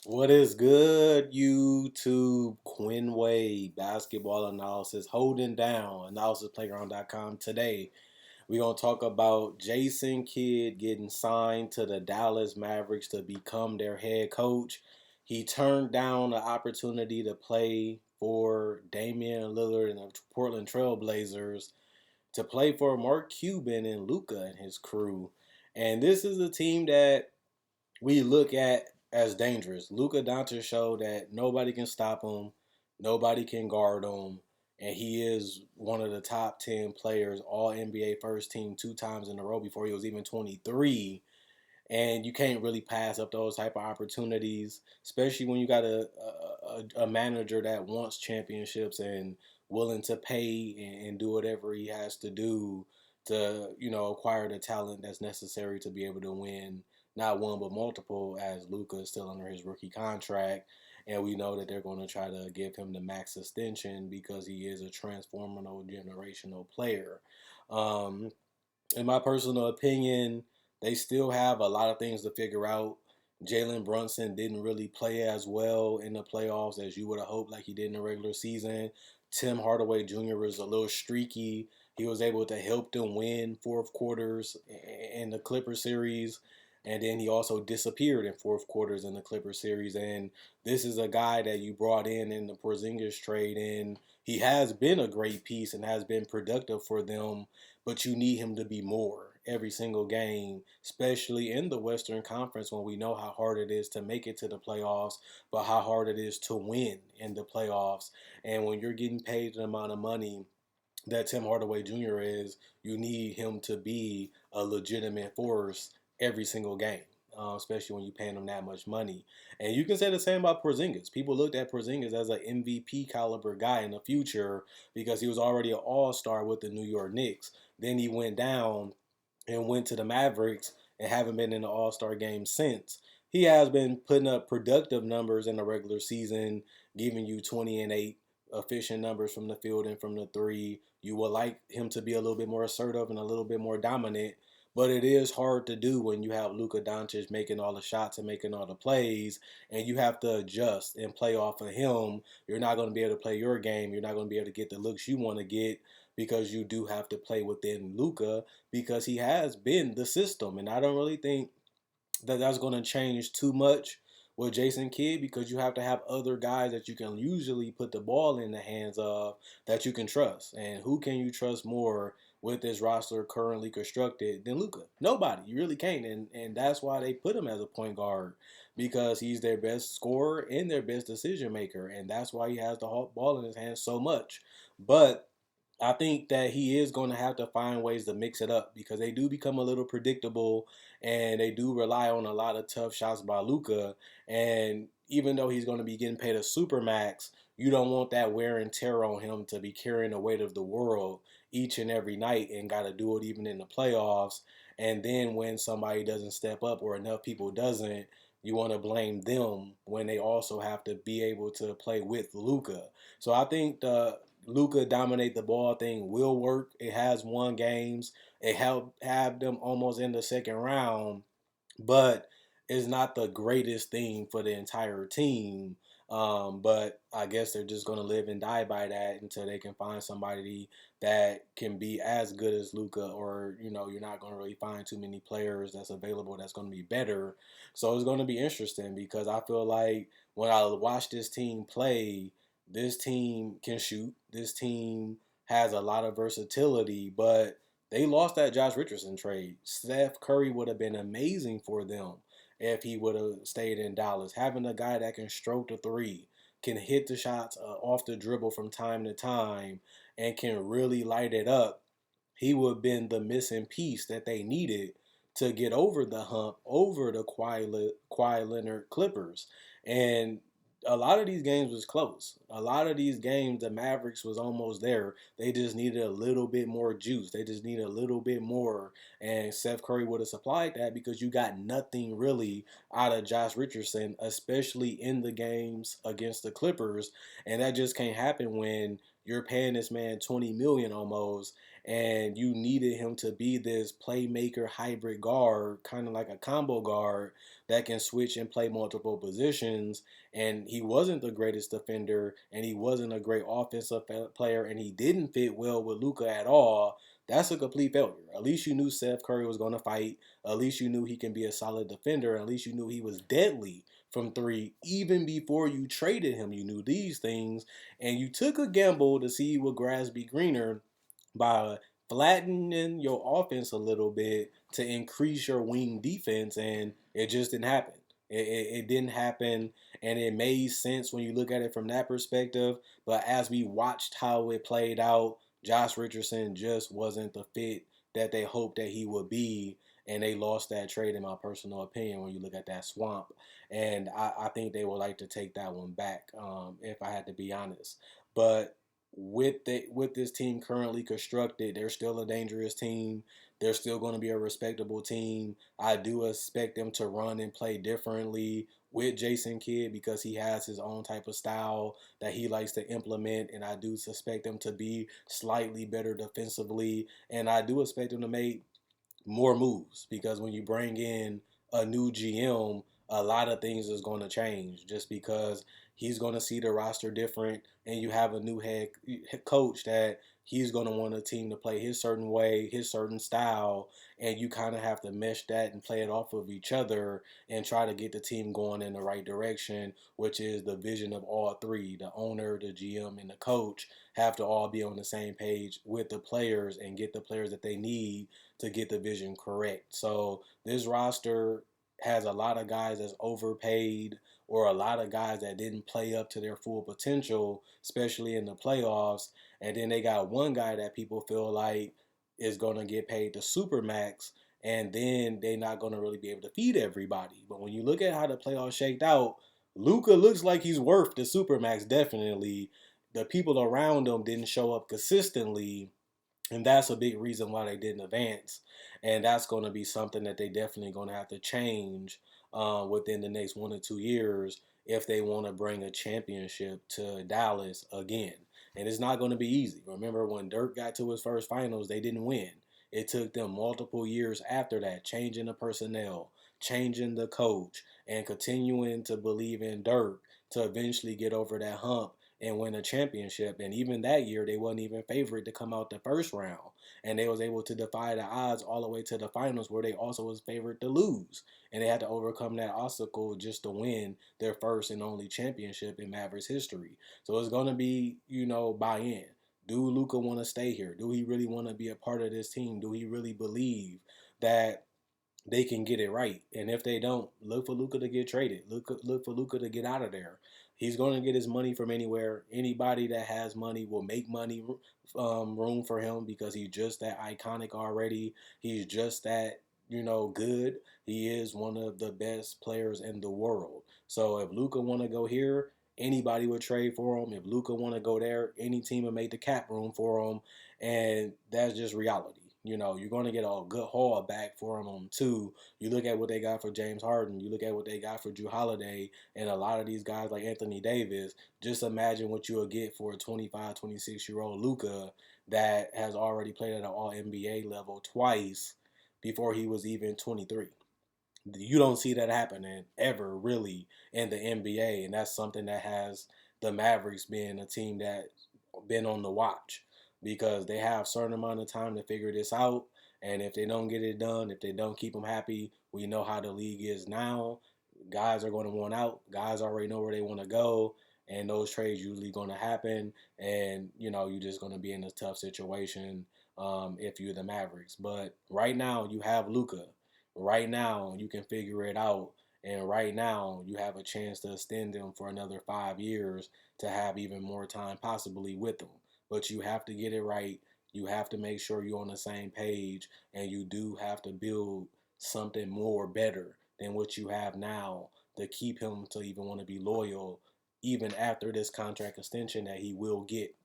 What is good, YouTube? Quinway basketball analysis holding down analysisplayground.com. Today, we're going to talk about Jason Kidd getting signed to the Dallas Mavericks to become their head coach. He turned down the opportunity to play for Damian Lillard and the Portland Trail Blazers to play for Mark Cuban and Luka and his crew. And this is a team that we look at as dangerous. Luka Doncic showed that nobody can stop him, nobody can guard him, and he is one of the top 10 players, all NBA first team 2 times in a row before he was even 23. And you can't really pass up those type of opportunities, especially when you got a manager that wants championships and willing to pay and do whatever he has to do to acquire the talent that's necessary to be able to win not one but multiple. As Luka is still under his rookie contract, and we know that they're going to try to give him the max extension because he is a transformational generational player. Um, in my personal opinion, they still have a lot of things to figure out. Jalen Brunson didn't really play as well in the playoffs as you would have hoped, like he did in the regular season. Tim Hardaway Jr. was a little streaky. He was able to help them win fourth quarters in the Clipper series. And then he also disappeared in fourth quarters in the Clipper series. And this is a guy that you brought in the Porzingis trade. And he has been a great piece and has been productive for them, but you need him to be more every single game, especially in the Western Conference when we know how hard it is to make it to the playoffs, but how hard it is to win in the playoffs. And when you're getting paid the amount of money that Tim Hardaway Jr. is, you need him to be a legitimate force every single game. Especially when you're paying him that much money. And you can say the same about Porzingis. People looked at Porzingis as an MVP caliber guy in the future because he was already an all-star with the New York Knicks. Then he went down and went to the Mavericks and haven't been in the all-star game since. He has been putting up productive numbers in the regular season, giving you 20 and 8 efficient numbers from the field and from the three. You would like him to be a little bit more assertive and a little bit more dominant, but it is hard to do when you have Luka Doncic making all the shots and making all the plays, and you have to adjust and play off of him. You're not going to be able to play your game. You're not going to be able to get the looks you want to get because you do have to play within Luka because he has been the system, and I don't really think that that's going to change too much with Jason Kidd because you have to have other guys that you can usually put the ball in the hands of that you can trust. And who can you trust more with this roster currently constructed than Luka? Nobody. You really can't. And that's why they put him as a point guard because he's their best scorer and their best decision maker. And that's why he has the ball in his hands so much. But I think that he is going to have to find ways to mix it up because they do become a little predictable and they do rely on a lot of tough shots by Luka. And even though he's going to be getting paid a super max, you don't want that wear and tear on him to be carrying the weight of the world each and every night and got to do it even in the playoffs. And then when somebody doesn't step up or enough people doesn't, you want to blame them when they also have to be able to play with Luka. So I think the Luka dominate the ball thing will work. It has won games. It helped have them almost in the second round, but it's not the greatest thing for the entire team. But I guess they're just going to live and die by that until they can find somebody that can be as good as Luka, or you're not going to really find too many players that's available that's going to be better. So it's going to be interesting because I feel like when I watch this team play, this team can shoot. This team has a lot of versatility, but they lost that Josh Richardson trade. Steph Curry would have been amazing for them if he would have stayed in Dallas. Having a guy that can stroke the three, can hit the shots off the dribble from time to time, and can really light it up, he would have been the missing piece that they needed to get over the hump over the Kawhi Leonard Clippers. And a lot of these games was close. A lot of these games, the Mavericks was almost there. They just needed a little bit more juice. They just needed a little bit more. And Seth Curry would have supplied that because you got nothing really out of Josh Richardson, especially in the games against the Clippers. And that just can't happen when you're paying this man 20 million almost, and you needed him to be this playmaker hybrid guard, kind of like a combo guard that can switch and play multiple positions. And he wasn't the greatest defender, and he wasn't a great offensive player, and he didn't fit well with Luka at all. That's a complete failure. At least you knew Seth Curry was going to fight. At least you knew he can be a solid defender. At least you knew he was deadly from three. Even before you traded him, you knew these things. And you took a gamble to see what grass be greener by flattening your offense a little bit to increase your wing defense. And it just didn't happen. It didn't happen. And it made sense when you look at it from that perspective. But as we watched how it played out, Josh Richardson just wasn't the fit that they hoped that he would be, and they lost that trade, in my personal opinion, when you look at that swamp. And I think they would like to take that one back, if I had to be honest. But with this team currently constructed, they're still a dangerous team. They're still going to be a respectable team. I do expect them to run and play differently with Jason Kidd because he has his own type of style that he likes to implement, and I do suspect them to be slightly better defensively, and I do expect them to make more moves because when you bring in a new GM, a lot of things is going to change just because he's going to see the roster different, and you have a new head coach that he's going to want a team to play his certain way, his certain style, and you kind of have to mesh that and play it off of each other and try to get the team going in the right direction, which is the vision of all three, the owner, the GM, and the coach have to all be on the same page with the players and get the players that they need to get the vision correct. So this roster has a lot of guys that's overpaid or a lot of guys that didn't play up to their full potential, especially in the playoffs. And then they got one guy that people feel like is going to get paid the super max, and then they're not going to really be able to feed everybody. But when you look at how the playoffs shaked out, Luka looks like he's worth the super max definitely. The people around him didn't show up consistently, and that's a big reason why they didn't advance. And that's going to be something that they definitely going to have to change within the next 1 or 2 years if they want to bring a championship to Dallas again. And it's not going to be easy. Remember when Dirk got to his first finals, they didn't win. It took them multiple years after that, changing the personnel, changing the coach, and continuing to believe in Dirk to eventually get over that hump and win a championship. And even that year, they wasn't even favored to come out the first round. And they was able to defy the odds all the way to the finals, where they also was favored to lose. And they had to overcome that obstacle just to win their first and only championship in Mavericks history. So it's going to be, buy-in. Do Luka want to stay here? Do he really want to be a part of this team? Do he really believe that they can get it right? And if they don't, look for Luka to get traded. Look for Luka to get out of there. He's going to get his money from anywhere. Anybody that has money will make money room for him because he's just that iconic already. He's just that good. He is one of the best players in the world. So if Luka want to go here, anybody would trade for him. If Luka want to go there, any team would make the cap room for him, and that's just reality. You're going to get a good haul back for him too. You look at what they got for James Harden. You look at what they got for Drew Holiday and a lot of these guys like Anthony Davis. Just imagine what you will get for a 25, 26-year-old Luka that has already played at an All-NBA level twice before he was even 23. You don't see that happening ever really in the NBA, and that's something that has the Mavericks being a team that's been on the watch because they have a certain amount of time to figure this out. And if they don't get it done, if they don't keep them happy, we know how the league is now. Guys are going to want out. Guys already know where they want to go, and those trades usually going to happen. And you're just going to be in a tough situation if you're the Mavericks. But right now, you have Luka. Right now, you can figure it out. And right now, you have a chance to extend them for another 5 years to have even more time possibly with them. But you have to get it right. You have to make sure you're on the same page. And you do have to build something more better than what you have now to keep him to even want to be loyal even after this contract extension that he will get.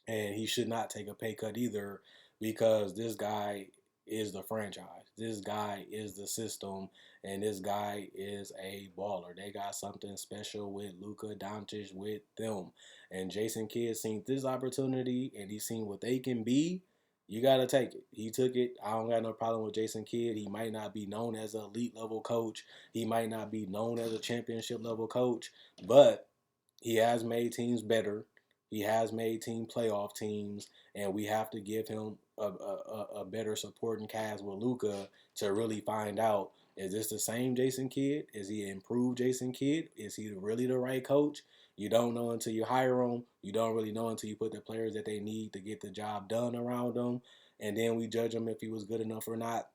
And he should not take a pay cut either because this guy is the franchise. This guy is the system, and this guy is a baller. They got something special with Luka Doncic with them. And Jason Kidd seen this opportunity, and he seen what they can be. You gotta take it. He took it. I don't got no problem with Jason Kidd. He might not be known as an elite level coach. He might not be known as a championship level coach, but he has made teams better. He has made team playoff teams, and we have to give him a better supporting cast with Luca to really find out, is this the same Jason Kidd? Is he improved Jason Kidd? Is he really the right coach? You don't know until you hire him. You don't really know until you put the players that they need to get the job done around them, and then we judge him if he was good enough or not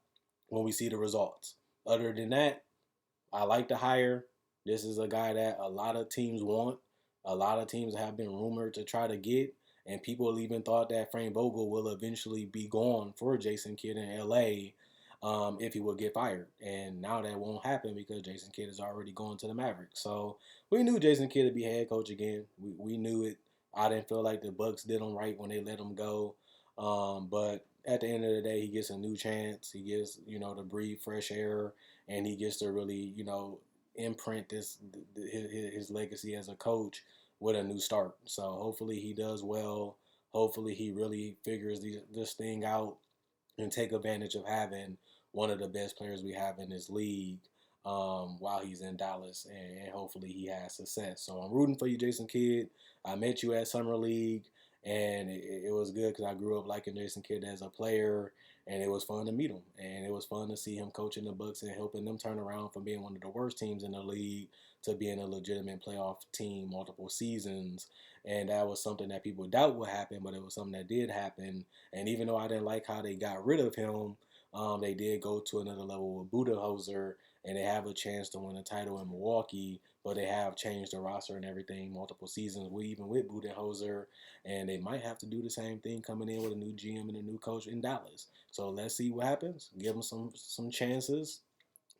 when we see the results. Other than that, I like to hire. This is a guy that a lot of teams want. A lot of teams have been rumored to try to get, and people even thought that Frank Vogel will eventually be gone for Jason Kidd in LA if he would get fired. And now that won't happen because Jason Kidd is already going to the Mavericks. So we knew Jason Kidd would be head coach again. We knew it. I didn't feel like the Bucks did him right when they let him go. But at the end of the day, he gets a new chance. He gets, to breathe fresh air, and he gets to really, imprint his legacy as a coach with a new start. So hopefully he does well. Hopefully he really figures this thing out and take advantage of having one of the best players we have in this league while he's in Dallas, and hopefully he has success. So I'm rooting for you, Jason Kidd. I met you at Summer League, and it was good because I grew up liking Jason Kidd as a player, and it was fun to meet him, and it was fun to see him coaching the Bucks and helping them turn around from being one of the worst teams in the league to being a legitimate playoff team multiple seasons. And that was something that people doubt would happen, but it was something that did happen. And even though I didn't like how they got rid of him, they did go to another level with Budenholzer, and they have a chance to win a title in Milwaukee. But they have changed the roster and everything multiple seasons, even with Budenholzer, and they might have to do the same thing coming in with a new GM and a new coach in Dallas. So let's see what happens. Give them some chances.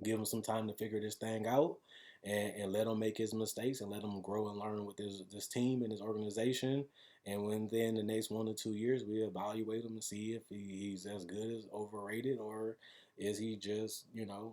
Give him some time to figure this thing out, and let him make his mistakes and let him grow and learn with this team and his organization. And within the next 1 to 2 years, we evaluate him and see if he's as good as overrated, or is he just,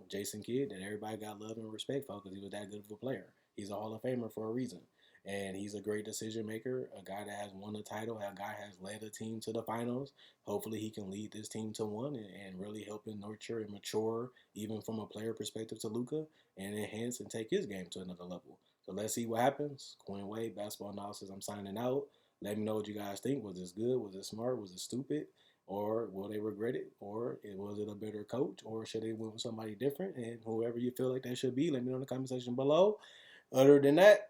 Jason Kidd that everybody got love and respect for because he was that good of a player. He's a Hall of Famer for a reason. And he's a great decision maker, a guy that has won a title, a guy has led a team to the finals. Hopefully he can lead this team to one and really help and nurture and mature, even from a player perspective, to Luca, and enhance and take his game to another level. So let's see what happens. Quinn Wade, Basketball Analysis, I'm signing out. Let me know what you guys think. Was this good? Was it smart? Was it stupid? Or will they regret it? Or was it a better coach? Or should they win with somebody different? And whoever you feel like that should be, let me know in the comment section below. Other than that,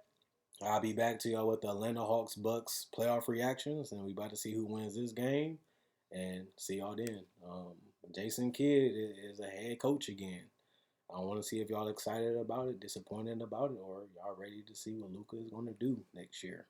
I'll be back to y'all with the Atlanta Hawks Bucks playoff reactions, and we about to see who wins this game. And see y'all then. Jason Kidd is a head coach again. I want to see if y'all excited about it, disappointed about it, or y'all ready to see what Luka is going to do next year.